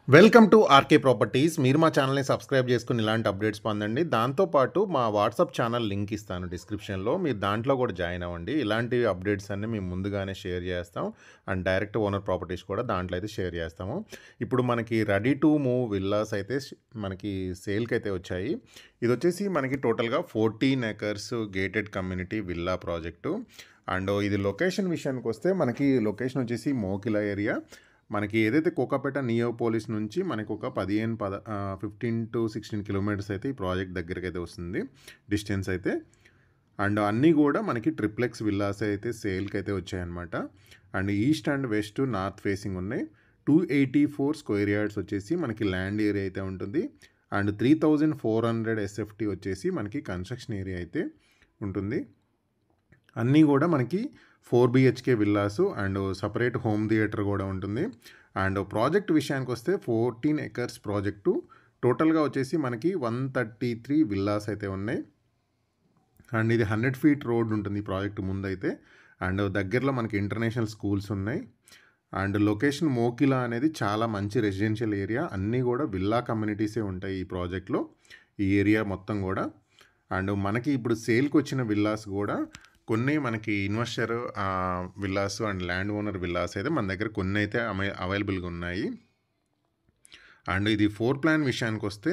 Welcome to RK properties. మీరు మా ఛానల్‌ని సబ్స్క్రైబ్ చేసుకొని ఇలాంటి అప్డేట్స్ పొందండి. దాంతో పాటు మా వాట్సాప్ ఛానల్ లింక్ ఇస్తాను డిస్క్రిప్షన్‌లో. మీరు దాంట్లో కూడా జాయిన్ అవ్వండి. ఇలాంటి అప్డేట్స్ అన్నీ మేము ముందుగానే షేర్ చేస్తాం. అండ్ డైరెక్ట్ ఓనర్ ప్రాపర్టీస్ కూడా దాంట్లో అయితే షేర్ చేస్తాము. ఇప్పుడు మనకి రెడీ టు మూవ్ విల్లాస్ అయితే మనకి సేల్‌కి అయితే వచ్చాయి. ఇది వచ్చేసి మనకి టోటల్‌గా 14 acres gated community villa project. And ఇది లొకేషన్ విషయానికి వస్తే మనకి లొకేషన్ వచ్చేసి మోకిలా ఏరియా. మనకి ఏదైతే కోకాపేట నియోపోలిస్ నుంచి మనకు ఒక 15 to 16 కిలోమీటర్స్ అయితే ఈ ప్రాజెక్ట్ దగ్గరికి అయితే వస్తుంది డిస్టెన్స్ అయితే. అండ్ అన్నీ కూడా మనకి ట్రిప్లెక్స్ విల్లాస్ అయితే సేల్కి అయితే వచ్చాయన్నమాట. And east and west north facing ఉన్నాయి. 284 స్క్వేర్ యార్డ్స్ వచ్చేసి మనకి ల్యాండ్ ఏరియా అయితే ఉంటుంది. అండ్ 3400 SFT వచ్చేసి మనకి కన్స్ట్రక్షన్ ఏరియా అయితే ఉంటుంది. అన్నీ కూడా మనకి 4 BHK villas and separate home theatre కూడా ఉంటుంది. అండ్ ప్రాజెక్ట్ విషయానికి వస్తే 14 ఎకర్స్ ప్రాజెక్టు. టోటల్గా వచ్చేసి మనకి 133 విల్లాస్ అయితే ఉన్నాయి. అండ్ ఇది 100 ఫీట్ రోడ్ ఉంటుంది ఈ ప్రాజెక్ట్ ముందైతే. అండ్ దగ్గరలో మనకి ఇంటర్నేషనల్ స్కూల్స్ ఉన్నాయి. అండ్ లొకేషన్ మోకిలా అనేది చాలా మంచి రెసిడెన్షియల్ ఏరియా. అన్నీ కూడా విల్లా కమ్యూనిటీసే ఉంటాయి ఈ ప్రాజెక్ట్లో, ఈ ఏరియా మొత్తం కూడా. అండ్ మనకి ఇప్పుడు సేల్కి వచ్చిన విల్లాస్ కూడా కొన్ని మనకి investor villas and land owner villas అయితే మన దగ్గర కొన్ని అయితే అవైలబుల్గా ఉన్నాయి. అండ్ ఇది 4 ప్లాన్ విషయానికి వస్తే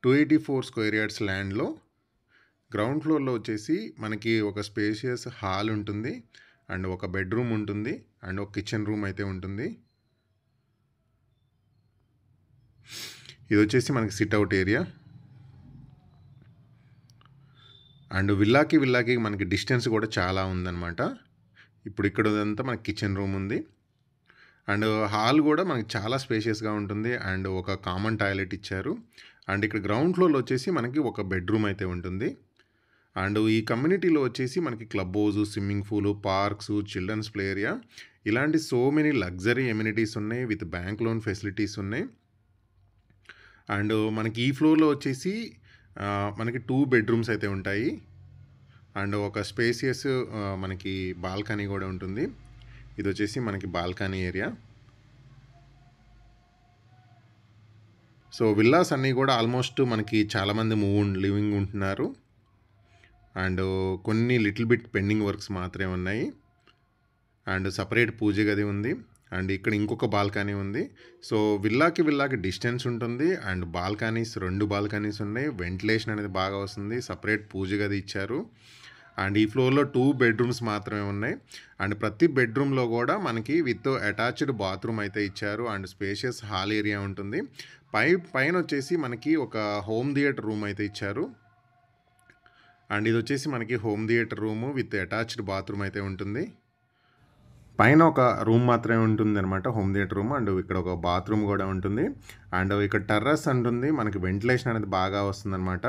284 స్క్వేర్ యార్డ్స్ ల్యాండ్లో గ్రౌండ్ ఫ్లోర్లో వచ్చేసి మనకి ఒక స్పేషియస్ హాల్ ఉంటుంది. అండ్ ఒక బెడ్రూమ్ ఉంటుంది. అండ్ ఒక కిచెన్ రూమ్ అయితే ఉంటుంది. ఇది వచ్చేసి మనకి సిట్అవుట్ ఏరియా. అండ్ విల్లాకి మనకి డిస్టెన్స్ కూడా చాలా ఉందన్నమాట. ఇప్పుడు ఇక్కడంతా మనకి కిచెన్ రూమ్ ఉంది. అండ్ హాల్ కూడా మనకి చాలా స్పేషియస్గా ఉంటుంది. అండ్ ఒక కామన్ టాయిలెట్ ఇచ్చారు. అండ్ ఇక్కడ గ్రౌండ్ ఫ్లోర్లో వచ్చేసి మనకి ఒక బెడ్రూమ్ అయితే ఉంటుంది. అండ్ ఈ కమ్యూనిటీలో వచ్చేసి మనకి club house, swimming pool, parks, childrens play area ఇలాంటి సో మెనీ లగ్జరీ ఎమ్యూనిటీస్ ఉన్నాయి. విత్ బ్యాంక్ లోన్ ఫెసిలిటీస్ ఉన్నాయి. అండ్ మనకి ఈ ఫ్లోర్లో వచ్చేసి మనకి 2 బెడ్రూమ్స్ అయితే ఉంటాయి. అండ్ ఒక స్పేసియస్ మనకి బాల్కనీ కూడా ఉంటుంది. ఇది వచ్చేసి మనకి బాల్కనీ ఏరియా. సో విల్లాస్ అన్నీ కూడా ఆల్మోస్ట్ మనకి చాలామంది లివింగ్ ఉంటున్నారు. అండ్ కొన్ని లిటిల్ బిట్ పెండింగ్ వర్క్స్ మాత్రమే ఉన్నాయి. అండ్ సపరేట్ పూజ గది ఉంది. అండ్ ఇక్కడ ఇంకొక బాల్కనీ ఉంది. సో విల్లాకి డిస్టెన్స్ ఉంటుంది. అండ్ బాల్కనీస్ 2 బాల్కనీస్ ఉన్నాయి. వెంటిలేషన్ అనేది బాగా వస్తుంది. సపరేట్ పూజ గది ఇచ్చారు. అండ్ ఈ ఫ్లోర్లో 2 బెడ్రూమ్స్ మాత్రమే ఉన్నాయి. అండ్ ప్రతి బెడ్రూమ్లో కూడా మనకి విత్ అటాచ్డ్ బాత్రూమ్ అయితే ఇచ్చారు. అండ్ స్పేషియస్ హాల్ ఏరియా ఉంటుంది. పైన వచ్చేసి మనకి ఒక హోమ్ థియేటర్ రూమ్ అయితే ఇచ్చారు. అండ్ ఇది వచ్చేసి మనకి home theatre room with attached bathroom అయితే ఉంటుంది. పైన ఒక రూమ్ మాత్రమే ఉంటుంది అనమాట, హోమ్ థియేటర్ రూమ్. అండ్ ఇక్కడ ఒక బాత్రూమ్ కూడా ఉంటుంది. అండ్ ఇక్కడ టెర్రస్ ఉంటుంది. మనకి వెంటిలేషన్ అనేది బాగా వస్తుందన్నమాట.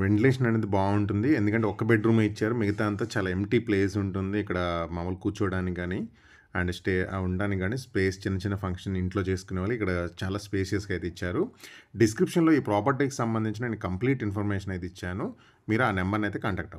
వెంటిలేషన్ అనేది బాగుంటుంది. ఎందుకంటే ఒక బెడ్రూమ్ ఇచ్చారు. మిగతా అంతా చాలా ఎంటీ ప్లేస్ ఉంటుంది. ఇక్కడ మామూలు కూర్చోడానికి కానీ అండ్ ఉండడానికి కానీ స్పేస్ చిన్న ఫంక్షన్ ఇంట్లో చేసుకునే వాళ్ళు ఇక్కడ చాలా స్పేసియస్గా అయితే ఇచ్చారు. డిస్క్రిప్షన్లో ఈ ప్రాపర్టీకి సంబంధించిన నేను కంప్లీట్ ఇన్ఫర్మేషన్ అయితే ఇచ్చాను. మీరు ఆ నెంబర్ని అయితే కాంటాక్ట్ అవ్వండి.